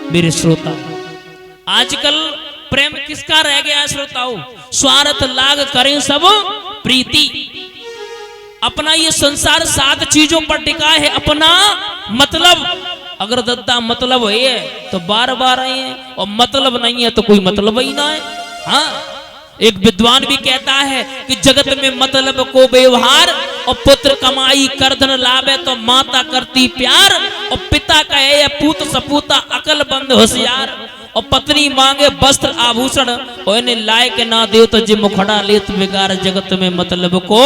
मेरे श्रोता, आजकल प्रेम किसका रह गया है श्रोताओ? स्वार्थ लाग करें सब प्रीति। अपना ये संसार 7 चीजों पर टिका है। अपना मतलब, अगर दद्दा मतलब है तो बार बार आए हैं, और मतलब नहीं है तो कोई मतलब ही ना है। हाँ, एक विद्वान भी कहता है कि जगत में मतलब को व्यवहार, और पुत्र कमाई करधन लावे तो माता करती प्यार, और पिता कहे या पूत सपूता अकल बंद होशियार, और पत्नी मांगे वस्त्र आभूषण, और इन्हें लाए के ना दे तो जिम खड़ा लेत बिगाड़। जगत में मतलब को,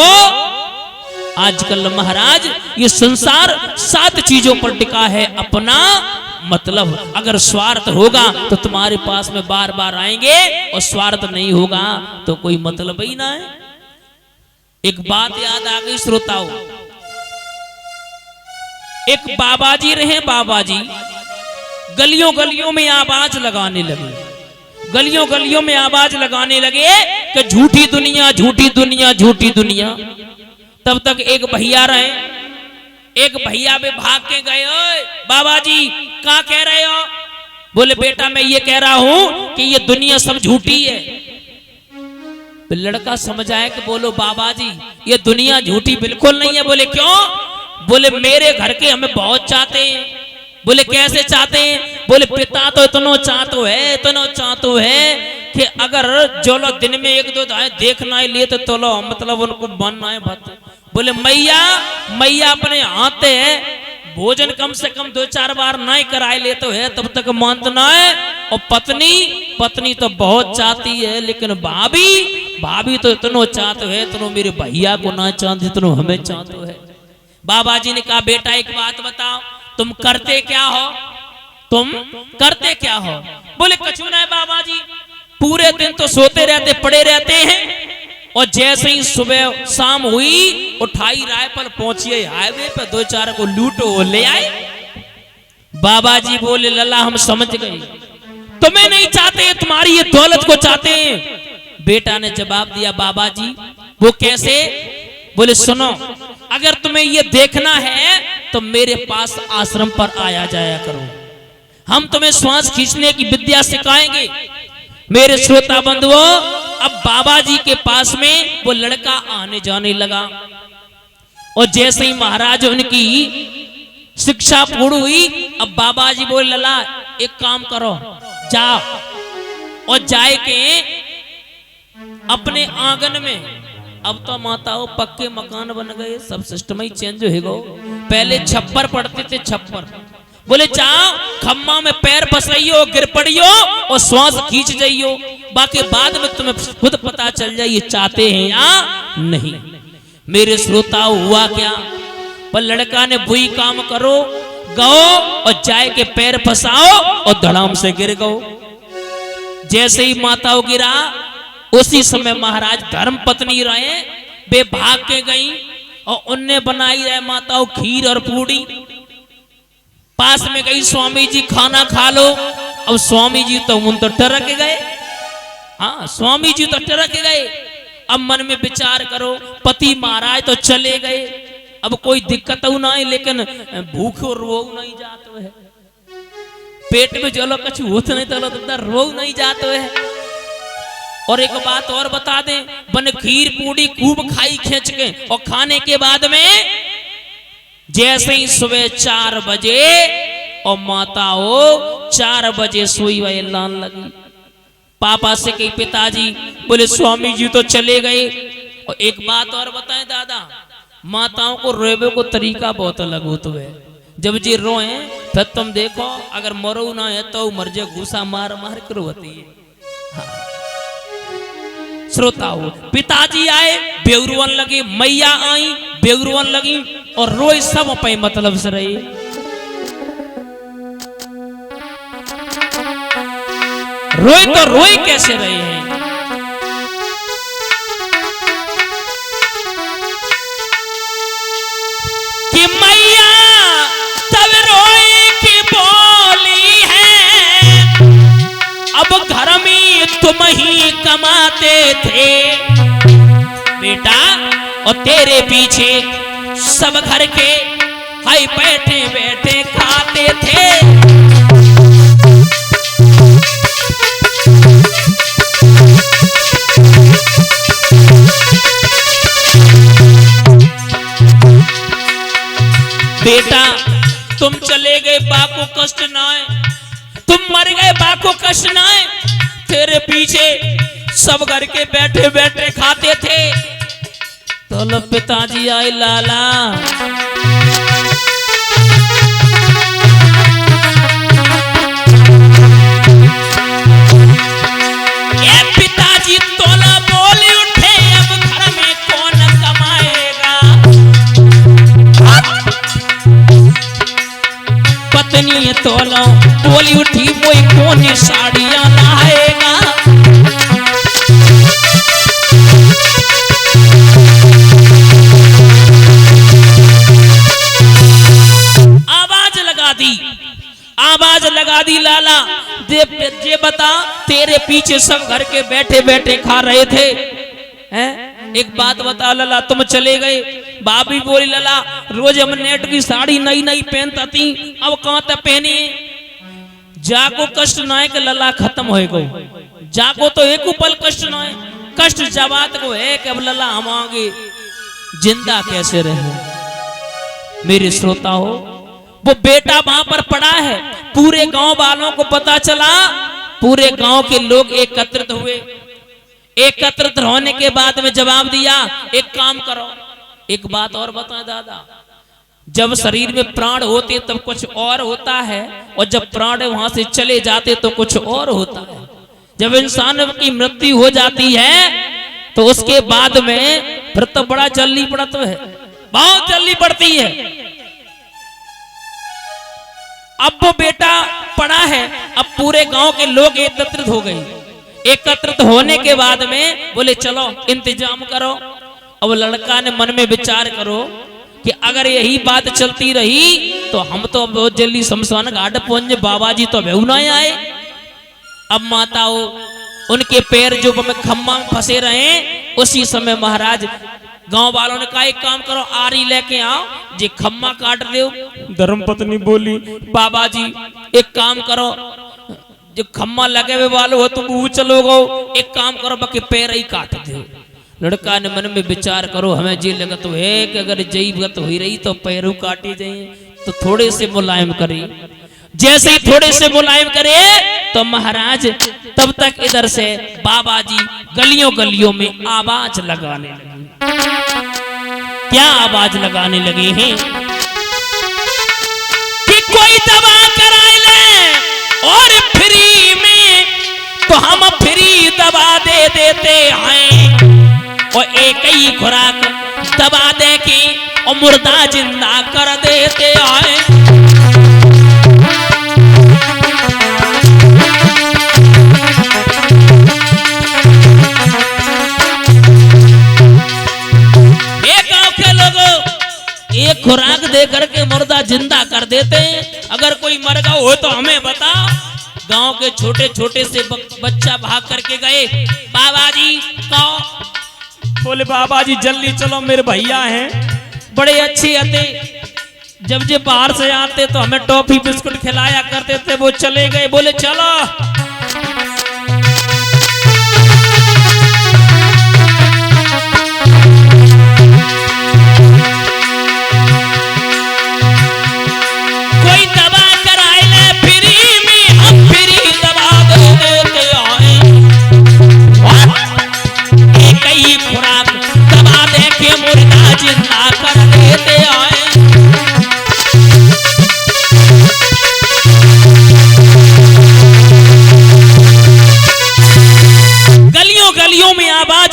आजकल महाराज ये संसार 7 चीजों पर टिका है। अपना मतलब, अगर स्वार्थ होगा तो तुम्हारे पास में बार बार आएंगे, और स्वार्थ नहीं होगा तो कोई मतलब ही ना है। एक बात याद आ गई श्रोताओं, एक बाबा जी रहे। बाबा जी गलियों गलियों में आवाज लगाने लगे, गलियों गलियों में आवाज लगाने लगे कि झूठी दुनिया, झूठी दुनिया, झूठी दुनिया। तब तक एक भैया रहे, एक भैया भी भाग के गए। ओए बाबा जी क्या कह रहे हो? बोले बेटा मैं ये कह रहा हूं कि ये दुनिया सब झूठी है। लड़का समझाया कि बोलो बाबा जी ये दुनिया झूठी बिल्कुल नहीं है। बोले क्यों? बोले मेरे घर के हमें बहुत चाहते हैं। बोले कैसे चाहते हैं? बोले पिता तो इतना चाहते है, इतना चाहते है कि अगर जो लोग दिन में 1-2 देखना ही लिए तो लो, मतलब उनको बनना है भत। बोले मैया, मैया अपने हाथ है भोजन कम से कम 2-4 बार नहीं कराए ले तो है, तब तक मानना है। और पत्नी, पत्नी तो बहुत चाहती है, लेकिन भाभी, भाभी तो इतना चाहते है, इतना मेरे भैया को ना चाहते जितना हमें चाहते है। बाबा जी ने कहा बेटा एक बात बताओ, तुम करते क्या हो? तुम करते क्या हो? बोले कछु नहीं बाबा जी, पूरे दिन तो सोते रहते, पड़े रहते हैं, और जैसे ही सुबह शाम हुई उठाई रायफल पहुंचिए हाईवे पे 2-4 को लूटो ले आए। बाबा जी बोले लल्ला हम समझ गए, तुम्हें नहीं चाहते, तुम्हारी ये दौलत को चाहते हैं। बेटा ने जवाब दिया बाबा जी वो कैसे? बोले सुनो, अगर तुम्हें ये देखना है तो मेरे पास आश्रम पर आया जाया करो, हम तुम्हें श्वास खींचने की विद्या सिखाएंगे। मेरे श्रोता बंधुओं, अब बाबा जी के पास में वो लड़का आने जाने लगा, और जैसे ही महाराज उनकी शिक्षा पूर्ण हुई, अब बाबा जी बोले लला एक काम करो, जाओ और जाए के अपने आंगन में, अब तो माताओं पक्के मकान बन गए, सब सिस्टम ही चेंज हो गो। पहले छप्पर पड़ते थे, छप्पर। बोले जाओ खम्मा में पैर फंसाइयो, गिर पड़ियो और श्वास खींच जाइयो, बाकी बाद में तुम्हें खुद पता चल जाए ये चाहते हैं या नहीं। मेरे श्रोता हुआ क्या? पर लड़का ने वही काम करो, गो और जाए के पैर फंसाओ और धड़ाम से गिर गो। जैसे ही माताओं गिरा, उसी समय महाराज धर्म पत्नी रहे, वे भाग के गई और उनने बनाई रहे माताओं खीर और पूड़ी। पास में गई स्वामी जी खाना खा लो। अब स्वामी जी तो उन तो टरक गए, हाँ स्वामी जी तो टरक गए। अब मन में विचार करो, पति महाराज तो चले गए, अब कोई दिक्कत हो ना है, लेकिन भूख और रोग नहीं जाते है, पेट में चलो कछु होता नहीं तो रोग नहीं जाते है। और एक बात और बता दें, बन खीर पूड़ी खूब खाई खींच के, और खाने के बाद में जैसे ही सुबह 4 बजे और माताओं 4 बजे सोई वही लान लगी। पापा से कही पिताजी, बोले स्वामी जी तो चले गए। और एक बात और बताएं दादा, माताओं को रोवे को तरीका बहुत अलग होता है। जब जी रोए फिर तुम देखो, अगर मरो ना है तो मर जाए, घूसा मार मार कर रोती है। हाँ। श्रोताओं, पिताजी आए बेउरुवन लगी, मैया आई बेउरुवन लगी, और रोए सब पे मतलब से रही। रोए तो रोए कैसे रहे हैं? कि मैया तब रोए कि बोली है, अब घर में तुम ही कमाते थे बेटा, और तेरे पीछे सब घर के हाय बैठे बैठे खाते थे। तुम चले गए बाको कष्ट ना आए, तुम मर गए बाको कष्ट ना आए, तेरे पीछे सब घर के बैठे बैठे खाते थे। तो लो पिताजी आए लाला, ये पिताजी तोला बोले उठे, अब घर में कौन कमाएगा। पत्नी तोला बोली उठी, वो कौन साड़ियां लाएगा। आवाज लगा दी लाला, जे बता तेरे पीछे सब घर के बैठे बैठे खा रहे थे हैं? एक बात बता लाला, तुम चले गए, बाबी बोली लाला रोज हम नेट की साड़ी नई नई पहनता थी, अब कहां तक पहनी। जाको कष्ट ना के लला खत्म हो गो, जाको तो एक पल कष्ट ना है, कष्ट जबात को है कि अब लला हम आगे जिंदा कैसे रहे। मेरे श्रोता हो, वो बेटा वहां पर पड़ा है, पूरे गांव वालों को पता चला, पूरे गांव के लोग एकत्रित हुए। एकत्रित होने के बाद में जवाब दिया, एक काम करो, एक बात और बताएं दादा, जब शरीर में प्राण होते तब कुछ और होता है, और जब प्राण वहां से चले जाते तो कुछ और होता है। जब इंसान की मृत्यु हो जाती है तो उसके बाद में फिर तो बड़ा जल्दी पड़ता है, बहुत जल्दी पड़ती है। अब वो बेटा पड़ा है, अब पूरे गांव के लोग एकत्रित हो गए। एकत्रित होने के बाद में बोले चलो इंतजाम करो। अब लड़का ने मन में विचार करो कि अगर यही बात चलती रही तो हम तो बहुत जल्दी शमशान घाट पहुंचे, बाबा जी तो बेहू ना आए। अब माताओं उनके पैर जो खम्मा में फंसे रहे, उसी समय महाराज गांव वालों ने कहा एक काम करो, आरी लेके आओ, जे खम्मा काट दो। धर्मपत्नी बोली बाबा जी एक काम करो, जो खम्मा लगे हुए वाले हो तुम वो चलो गो, एक काम करो बाकी पैर ही काट दो। लड़का ने मन में विचार करो, हमें जी लगत है कि अगर जई गत हुई रही तो पैरों काटी जाए, तो थोड़े से मुलायम करे। जैसे ही थोड़े से मुलायम करे तो महाराज तब तक इधर से बाबा जी गलियों गलियों में आवाज लगाने लगे। क्या आवाज लगाने लगे हैं कि कोई दवा कराए ले और फ्री में, तो हम फ्री दवा दे देते हैं, और एक ही खुराक दबा दे के और मुर्दा जिंदा कर देते हैं। एक खुराक दे करके मुर्दा जिंदा कर देते हैं। अगर कोई मर गया हो तो हमें बता। गांव के छोटे छोटे से बच्चा भाग करके गए, बाबा जी कहो। बोले बाबा जी जल्दी चलो, मेरे भैया हैं बड़े अच्छे आते, जब जे बाहर से आते तो हमें टॉफी बिस्कुट खिलाया करते थे, वो चले गए। बोले चलो।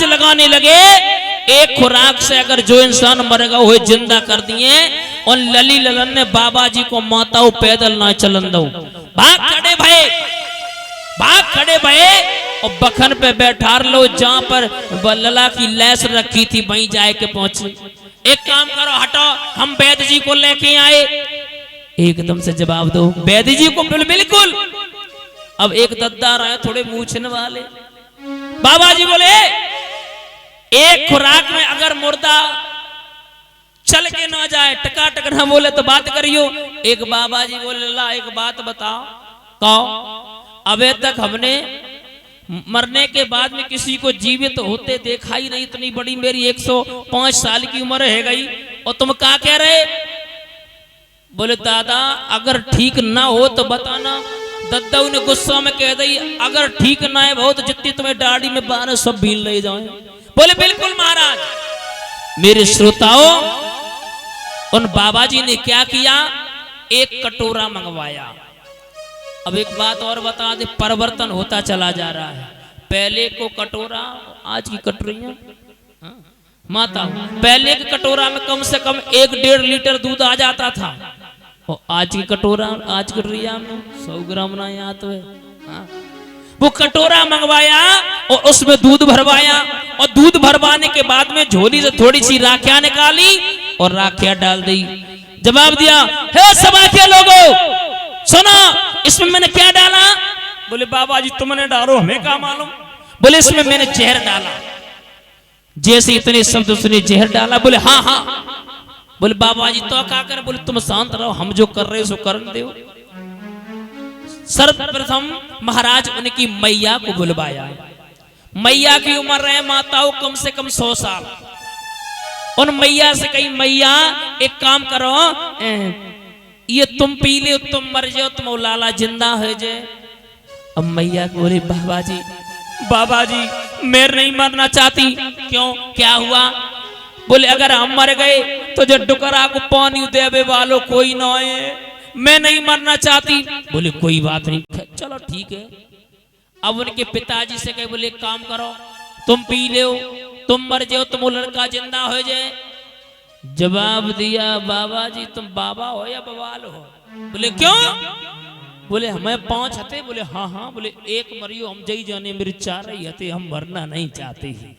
लगाने लगे, एक खुराक से अगर जो इंसान मरेगा हुए जिंदा कर दिए। और लली ललन ने बाबा जी को माताओं पैदल ना चलन दो, भाग खड़े भये, भाग खड़े भये और बखन पे बैठार लो, जहां पर लला की लैस रखी थी वहीं जाए के पहुंचे। एक काम करो, हटो, हम वैद्य जी को लेके आए। एकदम से जवाब दो, वैद्य जी को? बिल्कुल। अब एक दद्दार आए थोड़े मूछने वाले, बाबा जी बोले एक खुराक में अगर मुर्दा चल के ना जाए, टकाटक ना बोले तो बात करियो। एक बाबा जी बोले ला एक बात बताओ। कहो, अबे तक हमने मरने के बाद में किसी को जीवित होते देखा ही नहीं। इतनी बड़ी मेरी 105 साल की उम्र है गई और तुम क्या कह रहे? बोले दादा अगर ठीक ना हो तो बताना। दद्दा ने गुस्सा में कह दी अगर ठीक ना है बहुत जितनी तुम्हें दाढ़ी में बार सब भील ले जाए। बोले बिल्कुल महाराज। मेरे श्रोताओं उन बाबा जी ने क्या किया, एक कटोरा मंगवाया। अब एक बात और बता दे, परिवर्तन होता चला जा रहा है। पहले को कटोरा, आज की कटोरियां माता, पहले के कटोरा में कम से कम 1-1.5 लीटर दूध आ जाता था और आज की कटोरा, आज कटोरिया में 100 ग्राम ना आता है। वो कटोरा मंगवाया और उसमें दूध भरवाया और दूध भरवाने के बाद में झोली से थोड़ी सी राखियां निकाली और राखियां डाल दी। जवाब दिया, हे सभा के लोगों सुनो, इसमें मैंने क्या डाला? बोले बाबा जी तुमने डालो, हमें क्या मालूम। बोले इसमें मैंने जहर डाला। जैसे इतने शब्द उसने जहर डाला, बोले हाँ हाँ। बोले बाबा जी तो क्या कर? बोले तुम शांत रहो, हम जो कर रहे सो कर दो। सर्वप्रथम महाराज उनकी मैया को बुलवाया। मैया की उम्र रहे माताओं कम से कम 100 साल। उन मैया से कही मैया एक काम करो, ये तुम पी ले, तुम मर जाओ, तुम लाला जिंदा हो जाए। अब मैया बोले बाबा जी मैं नहीं मरना चाहती। क्यों, क्या हुआ? बोले अगर हम मर गए तो जो डुकरा को पानी देवे वालों कोई ना है, मैं नहीं मरना चाहती। बोले कोई बात नहीं, चलो ठीक है। अब उनके पिताजी से कहे, बोले काम करो, तुम पी ले, तुम मर जाओ, तुम लड़का जिंदा हो जाए। जवाब दिया, बाबा जी तुम बाबा हो या बवाल हो? बोले क्यों? बोले हमें 5 हते। बोले हाँ हाँ। बोले एक मरियो, हम जई जाने मेरे 4 ही हते, हम मरना नहीं चाहते ही।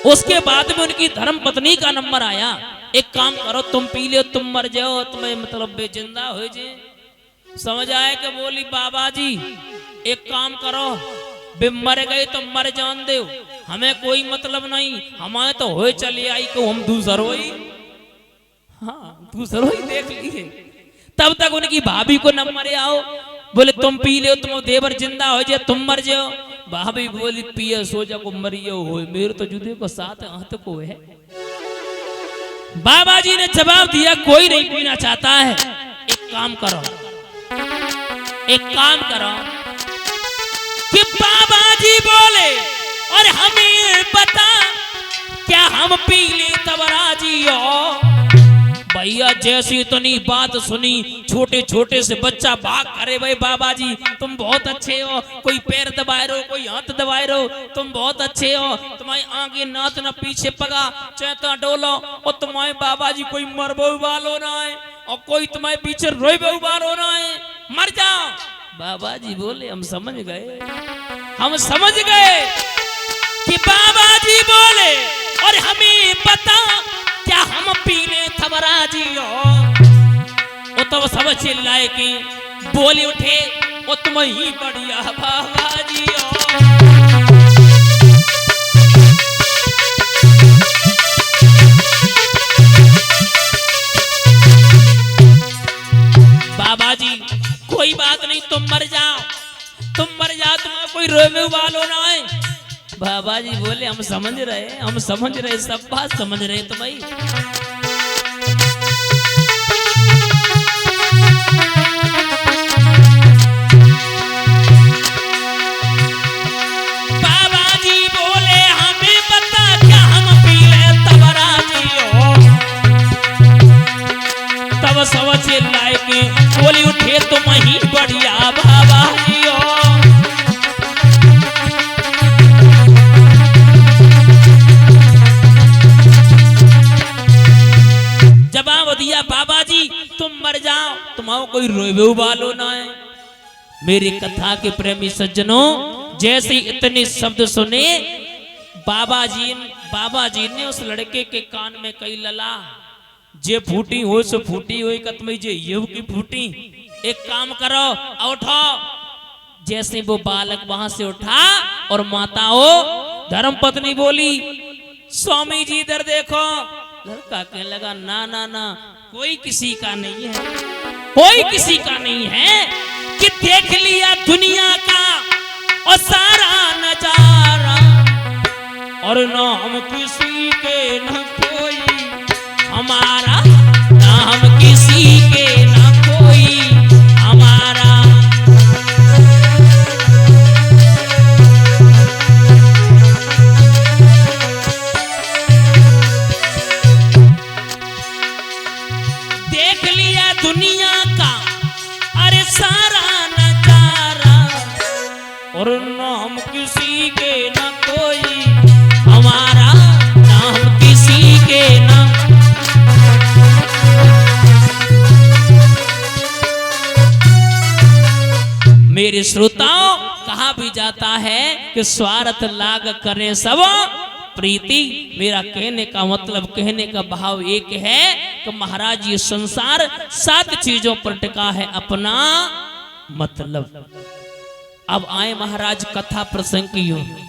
उसके बाद में उनकी धर्म पत्नी का नंबर आया, एक काम करो तुम पी लो, तुम मर जाओ, तुम्हें मतलब बेजिंदा हो जाए। समझ आए कि बोली बाबा जी एक काम करो, बे मर गए तो मर जान दो, हमें कोई मतलब नहीं, हमारे तो हो चले आई को हम दूसरो ही, हाँ दूसरो ही देख लीजिए। तब तक उनकी भाभी को नंबर आओ, बोले तुम पी लो, तुम देवर जिंदा हो जाए, तुम मर जाओ। भाभी बोली पिए सोजा को मरियो हो, मेरे तो जुदे को साथ हाथ को है। बाबा जी ने जवाब दिया कोई नहीं पीना चाहता है, एक काम करो कि बाबा जी बोले और हमें बता क्या हम पी ले तब राजी हो? भैया जैसी इतनी बात सुनी, छोटे छोटे से बच्चा भाग करे, भाई बाबा जी तुम बहुत अच्छे हो, कोई पैर दबाए रहो, कोई हाथ दबाए रहो, तुम बहुत अच्छे हो, तुम्हारे आगे नाथ न पीछे पगा चैता डोलो, और तुम्हारे बाबा जी कोई मरबो वालो ना है और कोई तुम्हारे पीछे रोइबो वालो ना है, मर जाओ। बाबा जी बोले हम समझ गए कि बाबा जी बोले और हमें पता क्या हम पीने थबरा जी हो। वो तो सब चिल्लाए कि बोले उठे वो तुम ही बढ़िया बाबा जी हो। बाबा जी कोई बात नहीं, तुम मर जाओ, तुम्हारा कोई रोने वालों ना है। बाबा जी बोले हम समझ रहे, सब बात समझ रहे तो भाई। बाबा जी बोले हमें बता क्या हम पी ले तब राजी हो। तब सब चिल्लाए के बोली उठे तुम ही बढ़िया बाबा जी हो। जवाब दिया बाबा जी तुम मर जाओ, तुम्हारा कोई रोवे वालो ना है। मेरी कथा के प्रेमी सज्जनों, जैसे इतने शब्द सुने बाबा जी ने उस लड़के के कान में कही लला जे फूटी हो सो फूटी हो, कतमई जे ये की फूटी, एक काम करो उठो। जैसे वो बालक वहां से उठा और माताओं धर्मपत्नी बोली स्वामी जी इधर देखो। लड़का कहने लगा ना ना ना कोई किसी का नहीं है, कोई किसी का नहीं है कि देख लिया दुनिया का और सारा नजारा, और ना हम किसी के न कोई हमारा, ना हम किसी के के न कोई, हमारा नाम किसी के न। मेरे श्रोताओं, कहा भी जाता है कि स्वार्थ लाग करे सब प्रीति। मेरा कहने का मतलब, कहने का भाव एक है कि महाराज ये संसार 7 चीजों पर टिका है, अपना मतलब। अब आए महाराज कथा प्रसंग की ओर।